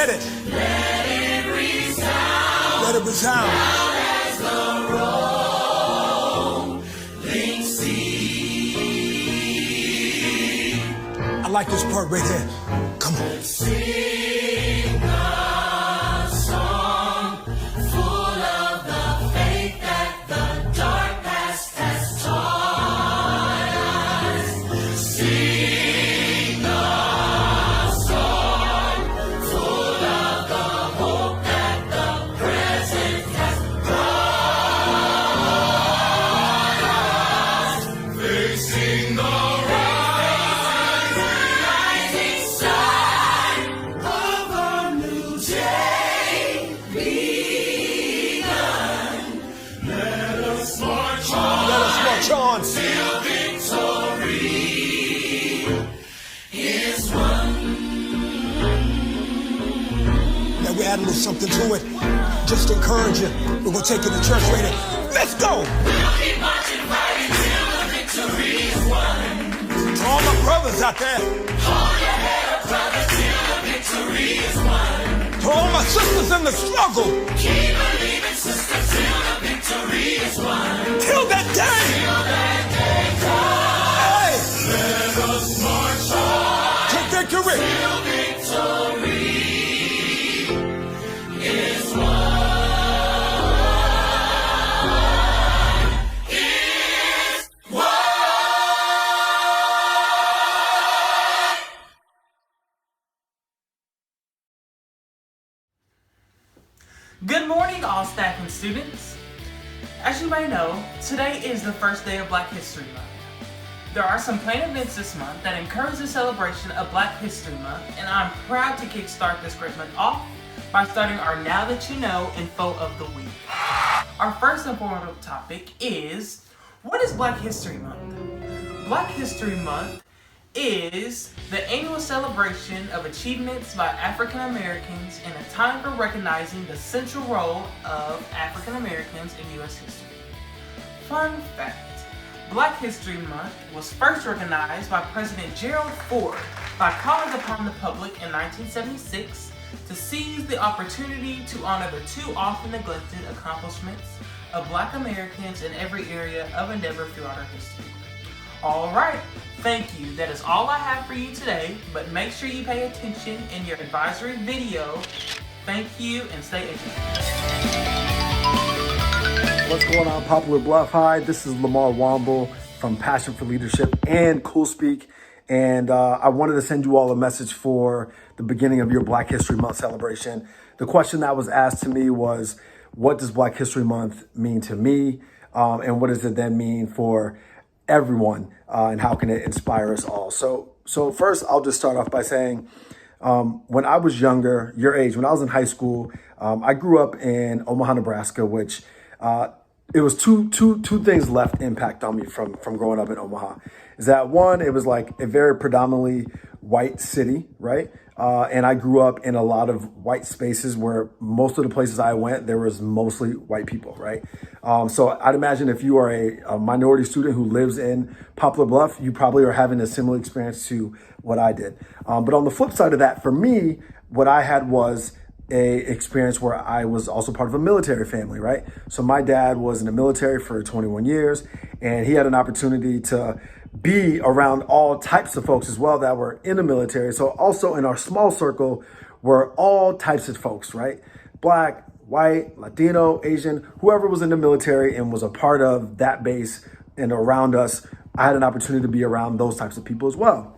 Let it resound. As the rolling sea. I like this part right here. Come on. Sing a song full of the faith that the dark past has taught us. Sing a song full of the hope that the present has brought us. Facing the rising sun of a new day begun. Let us march on. Let us march on. Till victory is won. Now we add a little something to it. Just to encourage you. We're going to take you to church later. Let's go. We'll keep marching, fighting till the victory is won. To all my brothers out there. Hold your head up, brother, till the victory is won. To all my sisters in the struggle. Keep believing, sister, till the victory is won. Till that day. Till that day comes. Hey. Let us march on. To victory. Till victory is won. Is won. Good morning, all staff and students. As you may know, today is the first day of Black History Month. There are some planned events this month that encourage the celebration of Black History Month, and I'm proud to kickstart this great month off by starting our Now That You Know info of the week. Our first informative topic is, what is Black History Month? Black History Month is the annual celebration of achievements by African Americans and a time for recognizing the central role of African Americans in U.S. history. Fun fact, Black History Month was first recognized by President Gerald Ford by calling upon the public in 1976 to seize the opportunity to honor the too often neglected accomplishments of Black Americans in every area of endeavor throughout our history. Alright, thank you. That is all I have for you today, but make sure you pay attention in your advisory video. Thank you and stay educated. What's going on, Poplar Bluff? Hi, this is Lamar Womble from Passion for Leadership and Cool Speak. And I wanted to send you all a message for the beginning of your Black History Month celebration. The question that was asked to me was, what does Black History Month mean to me? And what does it then mean for everyone? And how can it inspire us all? So first, I'll just start off by saying, when I was younger, your age, when I was in high school, I grew up in Omaha, Nebraska, which it was two things left impact on me from growing up in Omaha. Is that one, it was like a very predominantly white city, right? And I grew up in a lot of white spaces where most of the places I went, there was mostly white people, right? So I'd imagine if you are a minority student who lives in Poplar Bluff, you probably are having a similar experience to what I did. But on the flip side of that, for me, what I had was a experience where I was also part of a military family, right? So my dad was in the military for 21 years, and he had an opportunity to be around all types of folks as well that were in the military. So also in our small circle were all types of folks, right? Black, white, Latino, Asian, whoever was in the military and was a part of that base and around us, I had an opportunity to be around those types of people as well.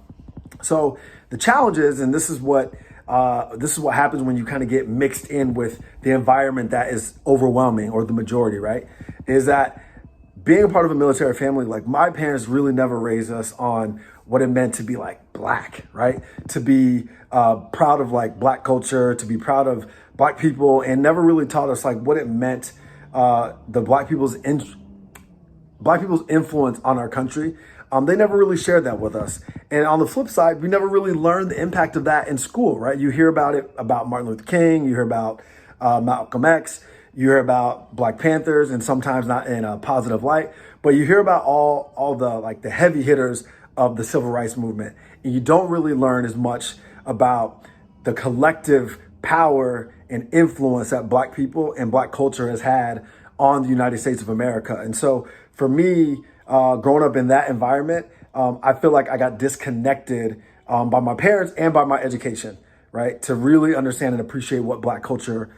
So the challenge is, and this is what happens when you kind of get mixed in with the environment that is overwhelming or the majority, right? Is that being a part of a military family, like my parents really never raised us on what it meant to be like Black, right? To be proud of like Black culture, to be proud of Black people, and never really taught us like what it meant, the Black people's influence on our country. They never really shared that with us. And on the flip side, we never really learned the impact of that in school, right? You hear about it, about Martin Luther King, you hear about Malcolm X, you hear about Black Panthers, and sometimes not in a positive light, but you hear about all the like the heavy hitters of the civil rights movement. And you don't really learn as much about the collective power and influence that Black people and Black culture has had on the United States of America. And so for me, growing up in that environment, I feel like I got disconnected by my parents and by my education, right? To really understand and appreciate what Black culture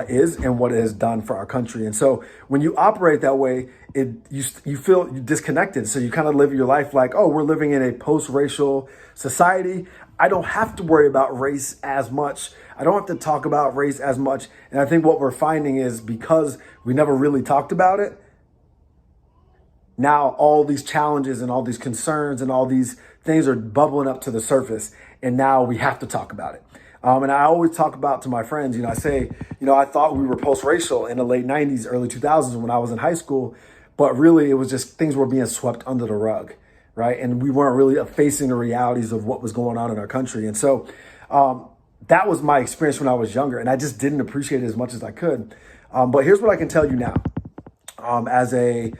is and what it has done for our country. And so when you operate that way, you feel disconnected. So you kind of live your life like, oh, we're living in a post-racial society. I don't have to worry about race as much. I don't have to talk about race as much. And I think what we're finding is because we never really talked about it, now all these challenges and all these concerns and all these things are bubbling up to the surface. And now we have to talk about it. And I always talk about to my friends, I say, I thought we were post-racial in the late 90s, early 2000s when I was in high school, but really it was just things were being swept under the rug, right? And we weren't really facing the realities of what was going on in our country. And so that was my experience when I was younger, and I just didn't appreciate it as much as I could. But here's what I can tell you now. As a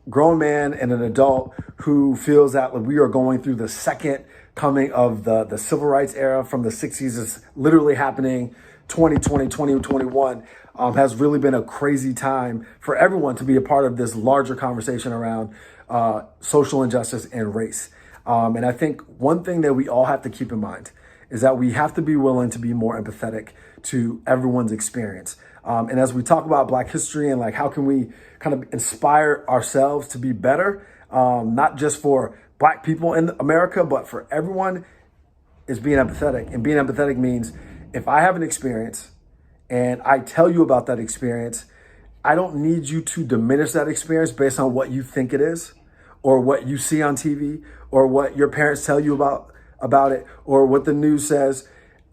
grown man and an adult who feels that we are going through the second coming of the civil rights era from the 60s is literally happening 2020, 2021, has really been a crazy time for everyone to be a part of this larger conversation around social injustice and race. And I think one thing that we all have to keep in mind is that we have to be willing to be more empathetic to everyone's experience. And as we talk about Black history and how can we kind of inspire ourselves to be better, not just for Black people in America, but for everyone, is being empathetic. And being empathetic means if I have an experience and I tell you about that experience, I don't need you to diminish that experience based on what you think it is or what you see on TV or what your parents tell you about it or what the news says.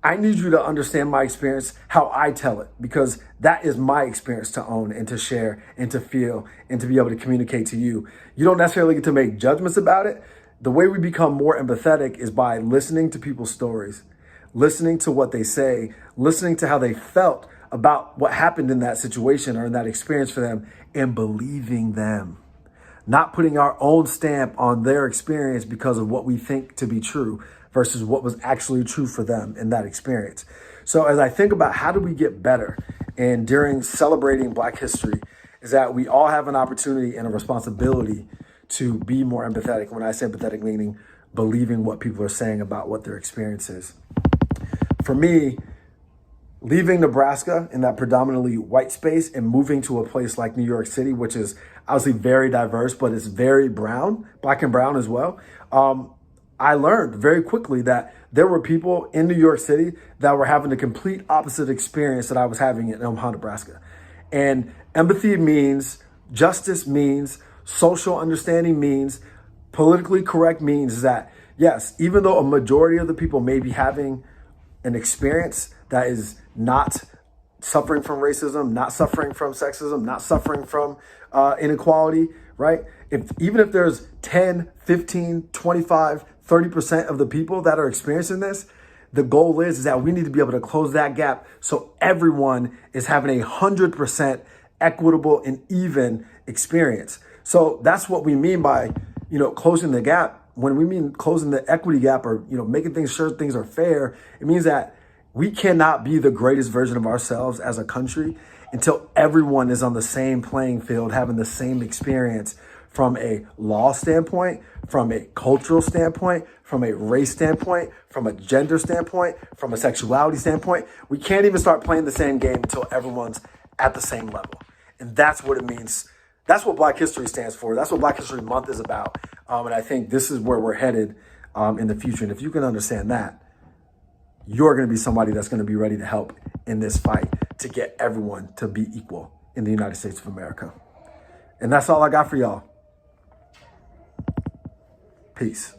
I need you to understand my experience, how I tell it, because that is my experience to own and to share and to feel and to be able to communicate to you. You don't necessarily get to make judgments about it. The way we become more empathetic is by listening to people's stories, listening to what they say, listening to how they felt about what happened in that situation or in that experience for them, and believing them. Not putting our own stamp on their experience because of what we think to be true versus what was actually true for them in that experience. So as I think about how do we get better and during celebrating Black history, is that we all have an opportunity and a responsibility to be more empathetic. When I say empathetic, meaning believing what people are saying about what their experience is. For me, leaving Nebraska in that predominantly white space and moving to a place like New York City, which is obviously very diverse, but it's very brown, Black and brown as well. I learned very quickly that there were people in New York City that were having the complete opposite experience that I was having in Omaha, Nebraska. And empathy means, justice means, social understanding means, politically correct means that, yes, even though a majority of the people may be having an experience that is not suffering from racism, not suffering from sexism, not suffering from inequality, right? Even if there's 10, 15, 25, 30% of the people that are experiencing this, the goal is that we need to be able to close that gap so everyone is having 100% equitable and even experience. So that's what we mean by, closing the gap. When we mean closing the equity gap or, making sure things are fair, it means that we cannot be the greatest version of ourselves as a country until everyone is on the same playing field, having the same experience from a law standpoint, from a cultural standpoint, from a race standpoint, from a gender standpoint, from a sexuality standpoint. We can't even start playing the same game until everyone's at the same level. And that's what it means. That's what Black History stands for. That's what Black History Month is about. And I think this is where we're headed in the future. And if you can understand that, you're going to be somebody that's going to be ready to help in this fight to get everyone to be equal in the United States of America. And that's all I got for y'all. Peace.